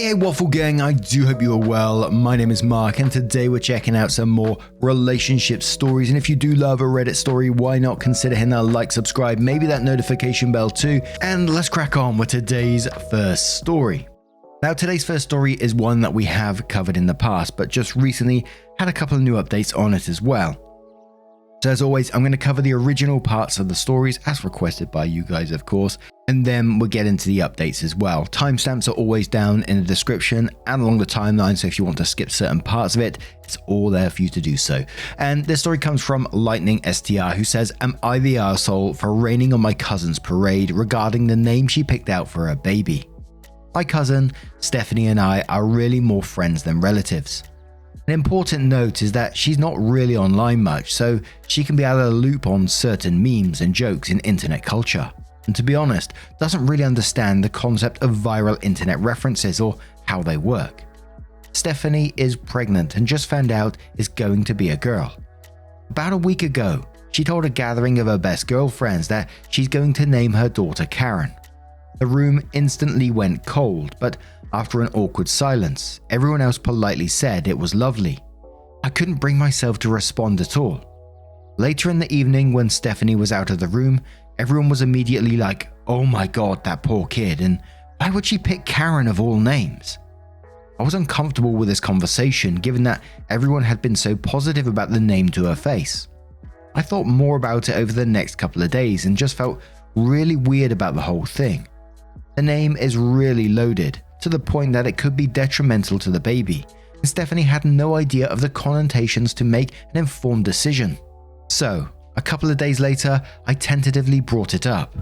Hey Waffle Gang, I do hope you are well. My name is Mark and today we're checking out some more relationship stories, and if you do love a Reddit story, why not consider hitting that like, subscribe, maybe that notification bell too, and let's crack on with today's first story. Now today's first story is one that we have covered in the past, but just recently had a couple of new updates on it as well. So as always, I'm going to cover the original parts of the stories as requested by you guys, of course, and then we'll get into the updates as well. Timestamps are always down in the description and along the timeline, so if you want to skip certain parts of it, it's all there for you to do so. And this story comes from Lightning STR, who says, "Am I the arsehole for raining on my cousin's parade regarding the name she picked out for her baby? My cousin, Stephanie, and I are really more friends than relatives. An important note is that she's not really online much, so she can be out of the loop on certain memes and jokes in internet culture, and to be honest, doesn't really understand the concept of viral internet references or how they work. Stephanie is pregnant and just found out is going to be a girl. About a week ago, she told a gathering of her best girlfriends that she's going to name her daughter Karen. The room instantly went cold, but after an awkward silence, everyone else politely said it was lovely. I couldn't bring myself to respond at all. Later in the evening, when Stephanie was out of the room, everyone was immediately like, "Oh my god, that poor kid, and why would she pick Karen of all names?" I was uncomfortable with this conversation given that everyone had been so positive about the name to her face. I thought more about it over the next couple of days and just felt really weird about the whole thing. The name is really loaded, to the point that it could be detrimental to the baby, and Stephanie had no idea of the connotations to make an informed decision. So, a couple of days later, I tentatively brought it up.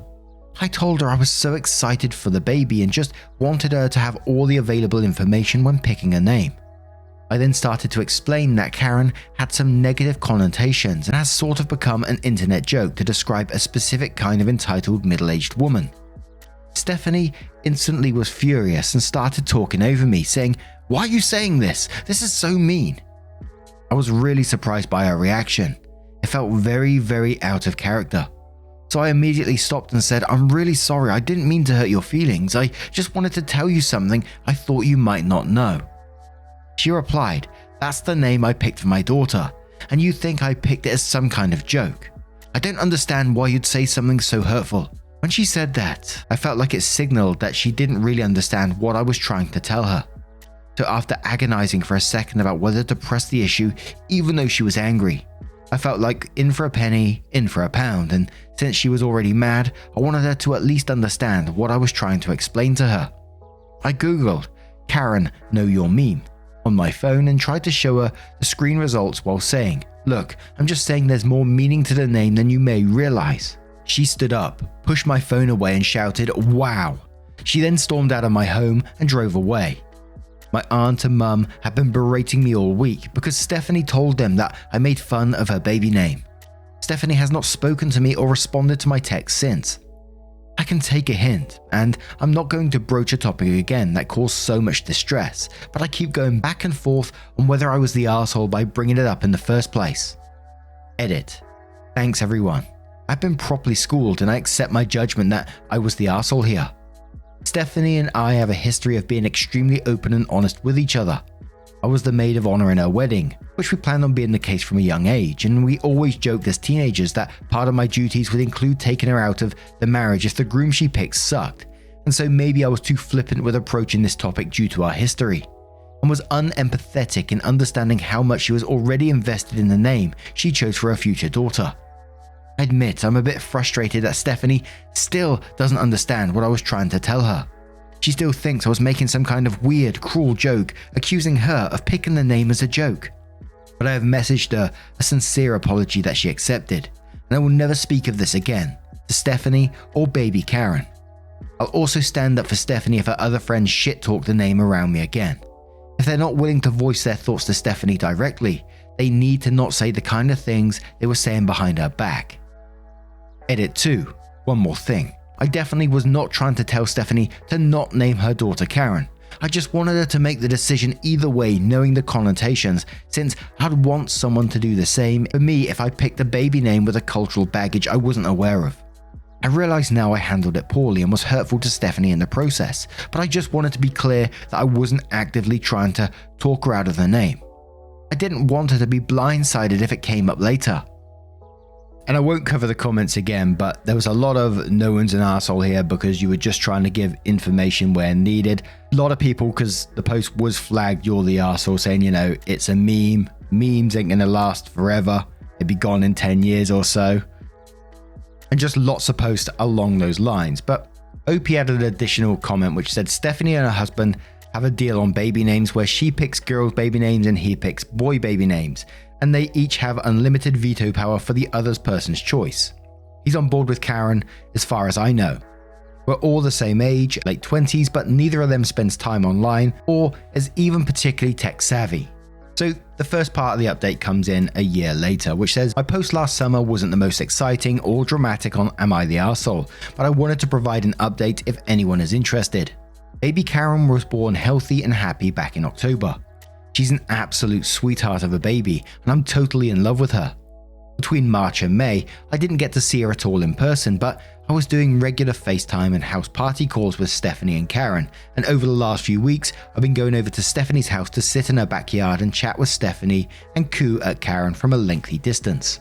I told her I was so excited for the baby and just wanted her to have all the available information when picking a name. I then started to explain that Karen had some negative connotations and has sort of become an internet joke to describe a specific kind of entitled middle-aged woman. Stephanie instantly was furious and started talking over me, saying, "Why are you saying this? This is so mean." I was really surprised by her reaction. It felt very out of character. So I immediately stopped and said, "I'm really sorry, I didn't mean to hurt your feelings. I just wanted to tell you something I thought you might not know." She replied, "That's the name I picked for my daughter, and you think I picked it as some kind of joke. I don't understand why you'd say something so hurtful." When she said that, I felt like it signaled that she didn't really understand what I was trying to tell her. So after agonizing for a second about whether to press the issue, even though she was angry, I felt like in for a penny, in for a pound, and since she was already mad, I wanted her to at least understand what I was trying to explain to her. I googled "Karen, know your meme" on my phone and tried to show her the screen results while saying, "Look, I'm just saying there's more meaning to the name than you may realize." She stood up, pushed my phone away and shouted, "Wow." She then stormed out of my home and drove away. My aunt and mum had been berating me all week because Stephanie told them that I made fun of her baby name. Stephanie has not spoken to me or responded to my text since. I can take a hint, and I'm not going to broach a topic again that caused so much distress, but I keep going back and forth on whether I was the arsehole by bringing it up in the first place. Edit. Thanks everyone. I've been properly schooled and I accept my judgment that I was the arsehole here. Stephanie and I have a history of being extremely open and honest with each other. I was the maid of honor in her wedding, which we planned on being the case from a young age, and we always joked as teenagers that part of my duties would include taking her out of the marriage if the groom she picked sucked, and so maybe I was too flippant with approaching this topic due to our history, and was unempathetic in understanding how much she was already invested in the name she chose for her future daughter. I admit I'm a bit frustrated that Stephanie still doesn't understand what I was trying to tell her. She still thinks I was making some kind of weird, cruel joke, accusing her of picking the name as a joke. But I have messaged her a sincere apology that she accepted, and I will never speak of this again to Stephanie or baby Karen. I'll also stand up for Stephanie if her other friends shit-talk the name around me again. If they're not willing to voice their thoughts to Stephanie directly, they need to not say the kind of things they were saying behind her back. Edit 2. One more thing. I definitely was not trying to tell Stephanie to not name her daughter Karen. I just wanted her to make the decision either way, knowing the connotations, since I'd want someone to do the same for me if I picked a baby name with a cultural baggage I wasn't aware of. I realise now I handled it poorly and was hurtful to Stephanie in the process, but I just wanted to be clear that I wasn't actively trying to talk her out of the name. I didn't want her to be blindsided if it came up later. And I won't cover the comments again, but there was a lot of no one's an arsehole here because you were just trying to give information where needed. A lot of people, because the post was flagged, you're the arsehole, saying, it's a meme. Memes ain't gonna last forever. They'd be gone in 10 years or so. And just lots of posts along those lines. But OP added an additional comment which said Stephanie and her husband have a deal on baby names where she picks girls' baby names and he picks boy baby names, and they each have unlimited veto power for the other person's choice. He's on board with Karen as far as I know. We're all the same age, late 20s, but neither of them spends time online or is even particularly tech savvy. So the first part of the update comes in a year later, which says, my post last summer wasn't the most exciting or dramatic on Am I the Arsehole, but I wanted to provide an update if anyone is interested. Baby Karen was born healthy and happy back in October. She's an absolute sweetheart of a baby, and I'm totally in love with her. Between March and May, I didn't get to see her at all in person, but I was doing regular FaceTime and house party calls with Stephanie and Karen, and over the last few weeks, I've been going over to Stephanie's house to sit in her backyard and chat with Stephanie and coo at Karen from a lengthy distance.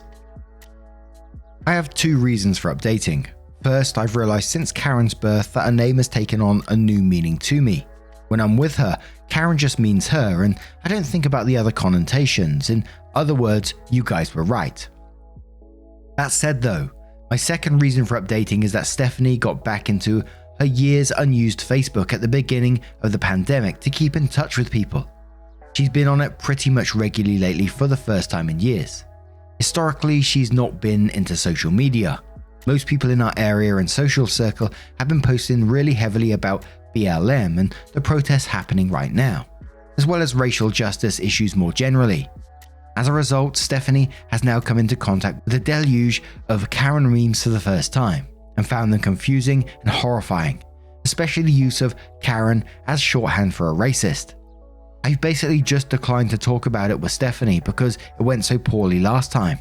I have two reasons for updating. First, I've realised since Karen's birth that her name has taken on a new meaning to me. When I'm with her, Karen just means her, and I don't think about the other connotations. In other words, you guys were right. That said though, my second reason for updating is that Stephanie got back into her years unused Facebook at the beginning of the pandemic to keep in touch with people. She's been on it pretty much regularly lately for the first time in years. Historically, she's not been into social media. Most people in our area and social circle have been posting really heavily about BLM and the protests happening right now, as well as racial justice issues more generally. As a result, Stephanie has now come into contact with a deluge of Karen memes for the first time and found them confusing and horrifying, especially the use of Karen as shorthand for a racist. I've basically just declined to talk about it with Stephanie because it went so poorly last time.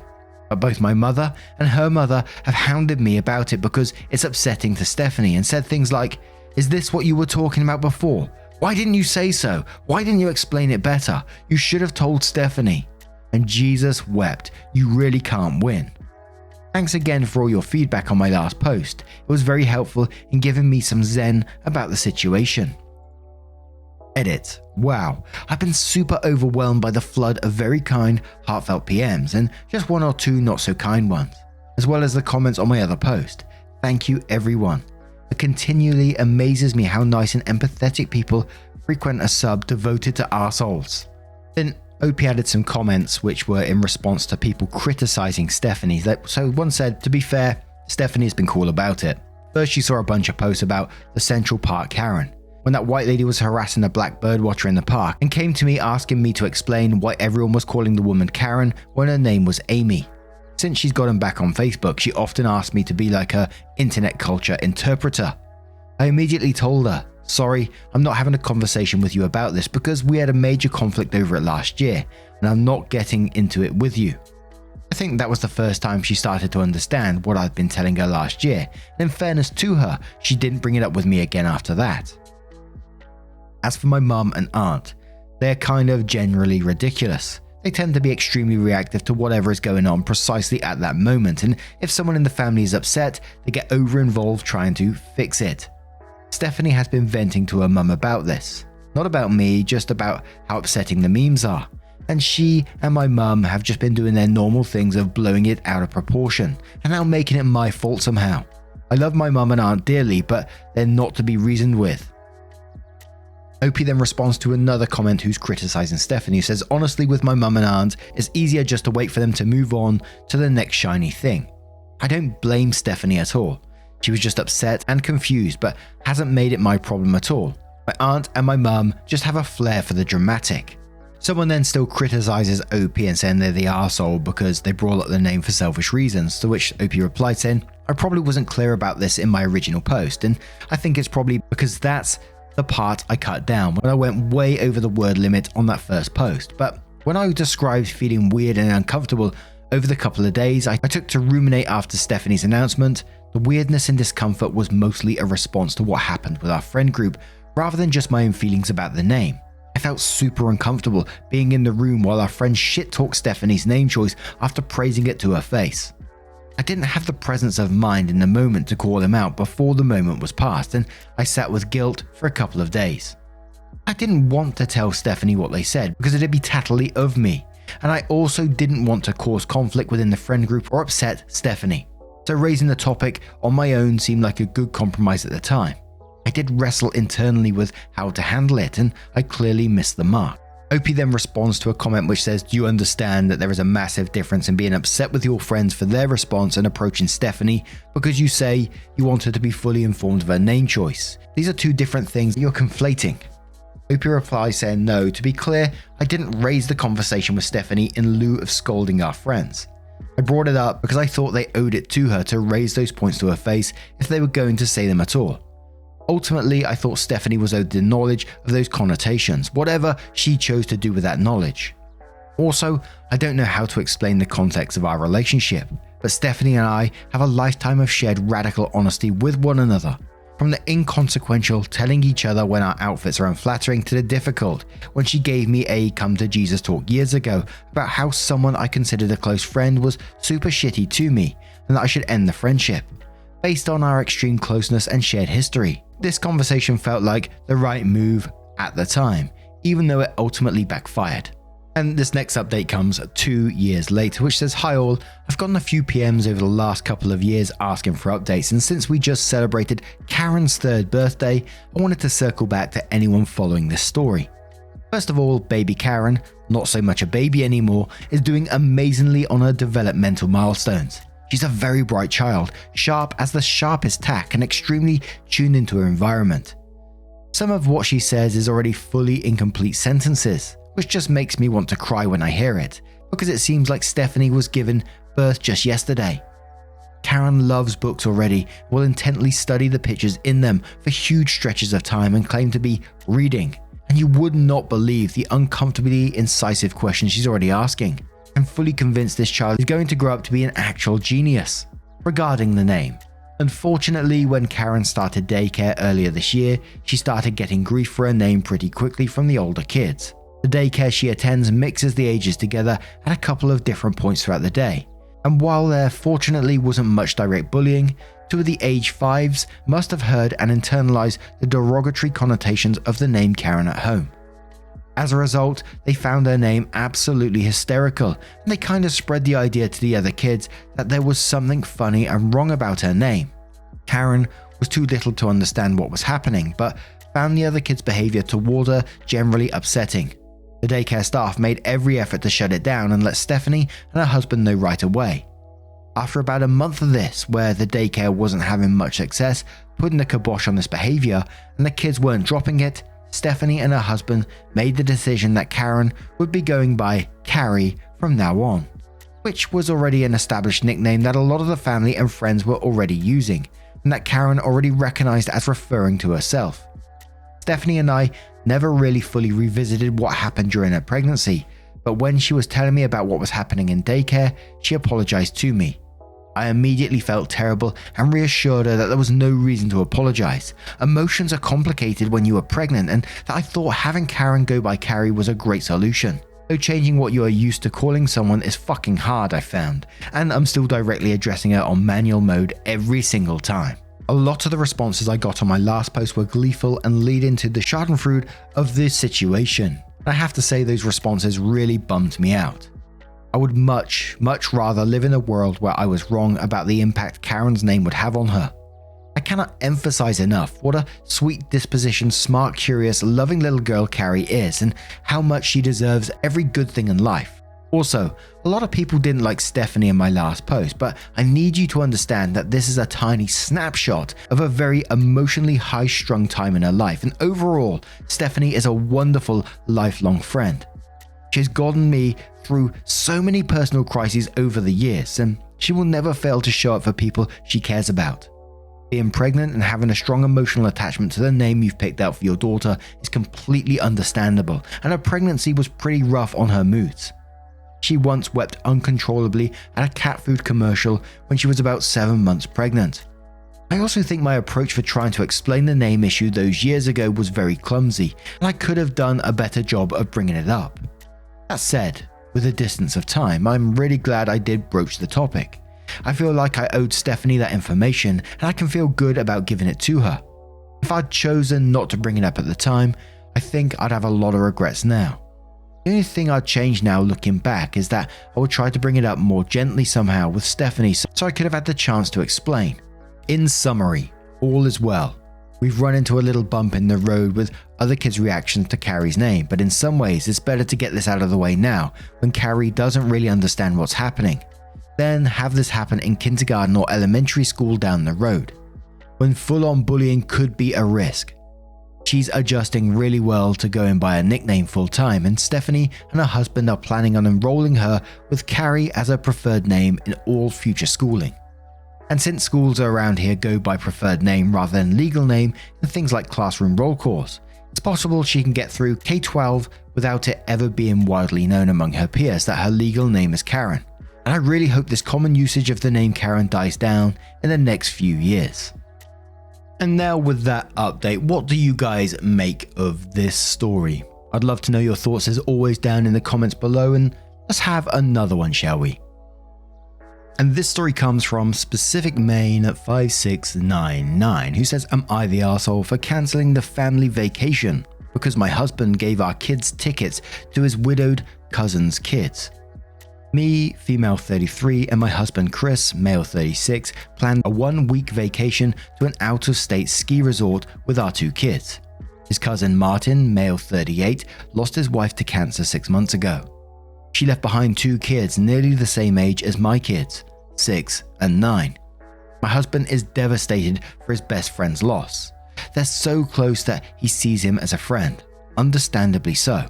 But both my mother and her mother have hounded me about it because it's upsetting to Stephanie and said things like, "Is this what you were talking about before? Why didn't you say so? Why didn't you explain it better? You should have told Stephanie." And Jesus wept, you really can't win. Thanks again for all your feedback on my last post. It was very helpful in giving me some zen about the situation. Edit. Wow, I've been super overwhelmed by the flood of very kind, heartfelt PMs and just one or two not so kind ones, as well as the comments on my other post. Thank you everyone. It continually amazes me how nice and empathetic people frequent a sub devoted to arseholes. Then OP added some comments which were in response to people criticizing Stephanie. So one said, to be fair, Stephanie has been cool about it. First she saw a bunch of posts about the Central Park Karen, when that white lady was harassing a black birdwatcher in the park, and came to me asking me to explain why everyone was calling the woman Karen when her name was Amy. Since she's gotten back on Facebook, she often asked me to be like her internet culture interpreter. I immediately told her, sorry, I'm not having a conversation with you about this because we had a major conflict over it last year, and I'm not getting into it with you. I think that was the first time she started to understand what I'd been telling her last year, and in fairness to her, she didn't bring it up with me again after that. As for my mum and aunt, they're kind of generally ridiculous. They tend to be extremely reactive to whatever is going on precisely at that moment, and if someone in the family is upset, they get over-involved trying to fix it. Stephanie has been venting to her mum about this. Not about me, just about how upsetting the memes are. And she and my mum have just been doing their normal things of blowing it out of proportion, and now making it my fault somehow. I love my mum and aunt dearly, but they're not to be reasoned with. OP then responds to another comment who's criticizing Stephanie, who says, honestly with my mum and aunt, it's easier just to wait for them to move on to the next shiny thing. I don't blame Stephanie at all. She was just upset and confused, but hasn't made it my problem at all. My aunt and my mum just have a flair for the dramatic. Someone then still criticizes OP and saying they're the arsehole because they brought up the name for selfish reasons, to which OP replied saying, I probably wasn't clear about this in my original post, and I think it's probably because that's the part I cut down when I went way over the word limit on that first post. But when I described feeling weird and uncomfortable over the couple of days I took to ruminate after Stephanie's announcement, The weirdness and discomfort was mostly a response to what happened with our friend group, rather than just my own feelings about the name. I felt super uncomfortable being in the room while our friend shit-talked Stephanie's name choice after praising it to her face. I didn't have the presence of mind in the moment to call him out before the moment was past, and I sat with guilt for a couple of days. I didn't want to tell Stephanie what they said because it'd be tattly of me, and I also didn't want to cause conflict within the friend group or upset Stephanie. So raising the topic on my own seemed like a good compromise at the time. I did wrestle internally with how to handle it, and I clearly missed the mark. Opie then responds to a comment which says, "Do you understand that there is a massive difference in being upset with your friends for their response and approaching Stephanie because you say you want her to be fully informed of her name choice? These are two different things you're conflating." Opie replies saying, "No, to be clear, I didn't raise the conversation with Stephanie in lieu of scolding our friends. I brought it up because I thought they owed it to her to raise those points to her face if they were going to say them at all. Ultimately, I thought Stephanie was owed the knowledge of those connotations, whatever she chose to do with that knowledge. Also, I don't know how to explain the context of our relationship, but Stephanie and I have a lifetime of shared radical honesty with one another. From the inconsequential telling each other when our outfits are unflattering to the difficult when she gave me a come to Jesus talk years ago about how someone I considered a close friend was super shitty to me and that I should end the friendship. Based on our extreme closeness and shared history, this conversation felt like the right move at the time, even though it ultimately backfired." And this next update comes 2 years later, which says, "Hi all, I've gotten a few PMs over the last couple of years asking for updates, and since we just celebrated Karen's 3rd birthday, I wanted to circle back to anyone following this story. First of all, baby Karen, not so much a baby anymore, is doing amazingly on her developmental milestones. She's a very bright child, sharp as the sharpest tack and extremely tuned into her environment. Some of what she says is already fully incomplete sentences, which just makes me want to cry when I hear it, because it seems like Stephanie was given birth just yesterday. Karen loves books already, will intently study the pictures in them for huge stretches of time and claim to be reading, and you would not believe the uncomfortably incisive questions she's already asking. I'm fully convinced this child is going to grow up to be an actual genius." Regarding the name, unfortunately, when Karen started daycare earlier this year, she started getting grief for her name pretty quickly from the older kids. The daycare she attends mixes the ages together at a couple of different points throughout the day, and while there fortunately wasn't much direct bullying, 2 of the age 5s must have heard and internalized the derogatory connotations of the name Karen at home. As a result, they found her name absolutely hysterical, and they kind of spread the idea to the other kids that there was something funny and wrong about her name. Karen was too little to understand what was happening, but found the other kids' behavior toward her generally upsetting. The daycare staff made every effort to shut it down and let Stephanie and her husband know right away. After about a month of this, where the daycare wasn't having much success putting the kibosh on this behavior and the kids weren't dropping it, Stephanie and her husband made the decision that Karen would be going by Carrie from now on, which was already an established nickname that a lot of the family and friends were already using, and that Karen already recognized as referring to herself. Stephanie and I never really fully revisited what happened during her pregnancy, but when she was telling me about what was happening in daycare, she apologized to me. I immediately felt terrible and reassured her that there was no reason to apologize. Emotions are complicated when you are pregnant, and that I thought having Karen go by Carrie was a great solution. Though changing what you are used to calling someone is fucking hard, I found, and I'm still directly addressing her on manual mode every single time. A lot of the responses I got on my last post were gleeful and lead into the schadenfreude of this situation. I have to say those responses really bummed me out. I would much rather live in a world where I was wrong about the impact Karen's name would have on her. I cannot emphasize enough what a sweet disposition, smart, curious, loving little girl Carrie is, and how much she deserves every good thing in life. Also, a lot of people didn't like Stephanie in my last post, but I need you to understand that this is a tiny snapshot of a very emotionally high-strung time in her life, and overall, Stephanie is a wonderful lifelong friend. She has gotten me through so many personal crises over the years, and she will never fail to show up for people she cares about. Being pregnant and having a strong emotional attachment to the name you've picked out for your daughter is completely understandable, and her pregnancy was pretty rough on her moods. She once wept uncontrollably at a cat food commercial when she was about 7 months pregnant. I also think my approach for trying to explain the name issue those years ago was very clumsy, and I could have done a better job of bringing it up. That said, with the distance of time, I'm really glad I did broach the topic. I feel like I owed Stephanie that information, and I can feel good about giving it to her. If I'd chosen not to bring it up at the time, I think I'd have a lot of regrets now. The only thing I'd change now looking back is that I would try to bring it up more gently somehow with Stephanie so I could have had the chance to explain. In summary, all is well. We've run into a little bump in the road with other kids' reactions to Carrie's name, but in some ways it's better to get this out of the way now when Carrie doesn't really understand what's happening. Then have this happen in kindergarten or elementary school down the road, when full-on bullying could be a risk. She's adjusting really well to going by a nickname full-time, and Stephanie and her husband are planning on enrolling her with Carrie as her preferred name in all future schooling. And since schools around here go by preferred name rather than legal name in things like classroom roll calls, it's possible she can get through K-12 without it ever being widely known among her peers that her legal name is Karen. And I really hope this common usage of the name Karen dies down in the next few years. And now with that update, what do you guys make of this story? I'd love to know your thoughts as always down in the comments below, and let's have another one, shall we? And this story comes from Specific Maine at 5699, who says, "Am I the arsehole for cancelling the family vacation because my husband gave our kids tickets to his widowed cousin's kids? Me, female 33, and my husband Chris, male 36, planned a 1-week vacation to an out-of-state ski resort with our 2 kids. His cousin Martin, male 38, lost his wife to cancer 6 months ago. She left behind 2 kids nearly the same age as my kids, 6 and 9. My husband is devastated for his best friend's loss. They're so close that he sees him as a friend, understandably so.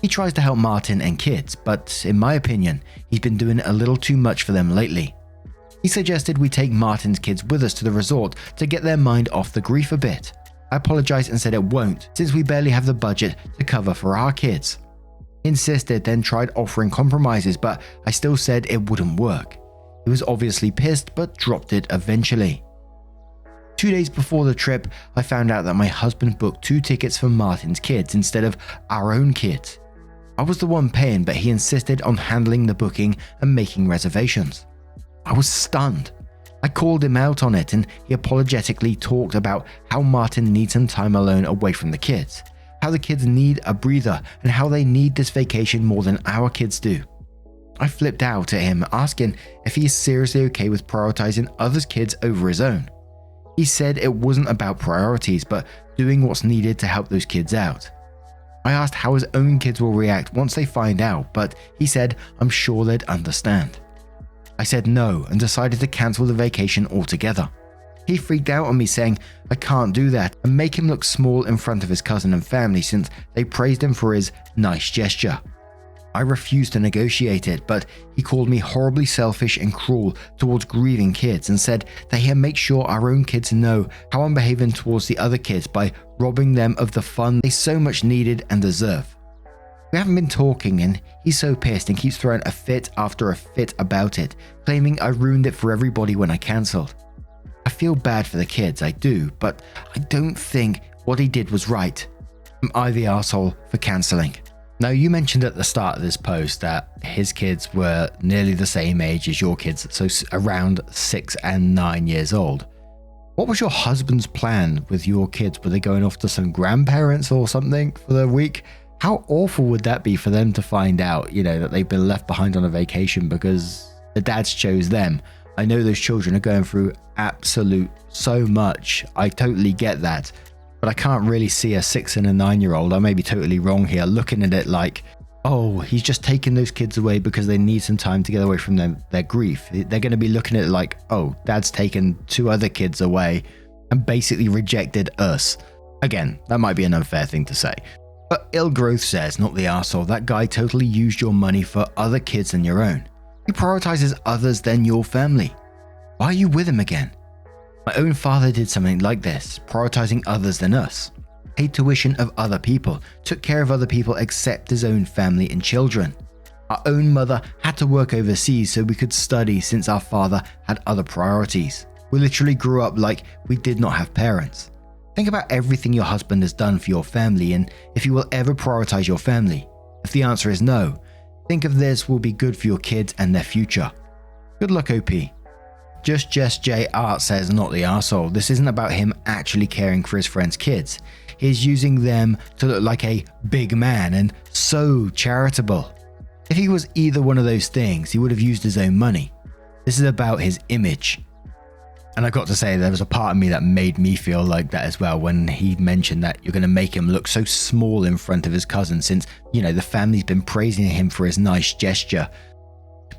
He tries to help Martin and kids, but in my opinion, he's been doing a little too much for them lately. He suggested we take Martin's kids with us to the resort to get their mind off the grief a bit. I apologized and said it won't, since we barely have the budget to cover for our kids. He insisted, then tried offering compromises, but I still said it wouldn't work. He was obviously pissed, but dropped it eventually. 2 days before the trip, I found out that my husband booked 2 tickets for Martin's kids instead of our own kids. I was the one paying, but he insisted on handling the booking and making reservations. I was stunned. I called him out on it, and he apologetically talked about how Martin needs some time alone away from the kids, how the kids need a breather, and how they need this vacation more than our kids do. I flipped out at him, asking if he is seriously okay with prioritizing others' kids over his own. He said it wasn't about priorities, but doing what's needed to help those kids out. I asked how his own kids will react once they find out, but he said I'm sure they'd understand. I said no and decided to cancel the vacation altogether. He freaked out on me, saying I can't do that and make him look small in front of his cousin and family since they praised him for his nice gesture. I refused to negotiate it, but he called me horribly selfish and cruel towards grieving kids and said that he'll make sure our own kids know how I'm behaving towards the other kids by robbing them of the fun they so much needed and deserve. We haven't been talking, and he's so pissed and keeps throwing a fit after a fit about it, claiming I ruined it for everybody when I cancelled. I feel bad for the kids, I do, but I don't think what he did was right. Am I the arsehole for cancelling? Now, you mentioned at the start of this post that his kids were nearly the same age as your kids, so around 6 and 9 years old. What was your husband's plan with your kids? Were they going off to some grandparents or something for the week? How awful would that be for them to find out, that they've been left behind on a vacation because the dads chose them? I know those children are going through absolute so much. I totally get that. But I can't really see a 6 and a 9-year-old, I may be totally wrong here, looking at it like, oh, he's just taking those kids away because they need some time to get away from their grief. They're going to be looking at it like, oh, dad's taken 2 other kids away and basically rejected us. Again, that might be an unfair thing to say. But Ill Growth says, not the arsehole, that guy totally used your money for other kids than your own. He prioritizes others than your family. Why are you with him again? My own father did something like this, prioritizing others than us. Paid tuition of other people, took care of other people except his own family and children. Our own mother had to work overseas so we could study since our father had other priorities. We literally grew up like we did not have parents. Think about everything your husband has done for your family and if you will ever prioritize your family. If the answer is no, think of this will be good for your kids and their future. Good luck, OP. Just Jess J Art says, not the arsehole. This isn't about him actually caring for his friends' kids. He's using them to look like a big man and so charitable. If he was either one of those things, he would have used his own money. This is about his image. And I got to say, there was a part of me that made me feel like that as well when he mentioned that you're going to make him look so small in front of his cousin since, the family's been praising him for his nice gesture.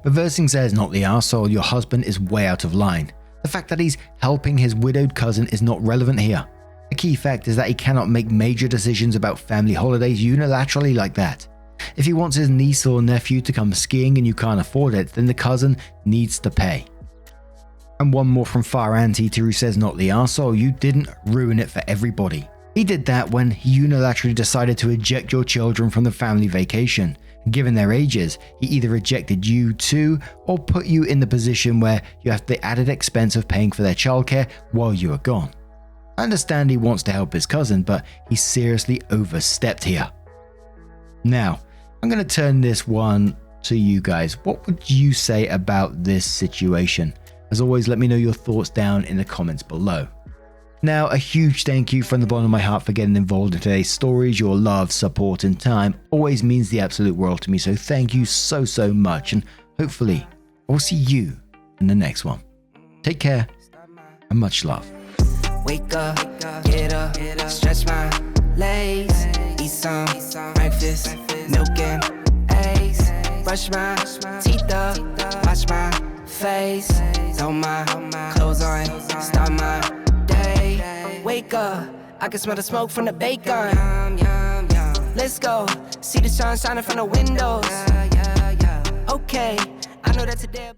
But Versing says, not the arsehole, your husband is way out of line. The fact that he's helping his widowed cousin is not relevant here. A key fact is that he cannot make major decisions about family holidays unilaterally like that. If he wants his niece or nephew to come skiing and you can't afford it, then the cousin needs to pay. And one more from Far Anteater who says, not the arsehole, you didn't ruin it for everybody. He did that when he unilaterally decided to eject your children from the family vacation. Given their ages, he either ejected you too or put you in the position where you have the added expense of paying for their childcare while you are gone. I understand he wants to help his cousin, but he seriously overstepped here. Now, I'm going to turn this one to you guys. What would you say about this situation? As always, let me know your thoughts down in the comments below. Now, a huge thank you from the bottom of my heart for getting involved in today's stories. Your love, support, and time always means the absolute world to me, so thank you so much, and hopefully I'll see you in the next one. Take care, and much love. Wake up, get up, stretch my legs, eat some breakfast, milk and eggs, brush my teeth up, wash my face, throw my clothes on, start my day. Wake up, I can smell the smoke from the bacon. Let's go, see the sun shining from the windows. Okay, I know that today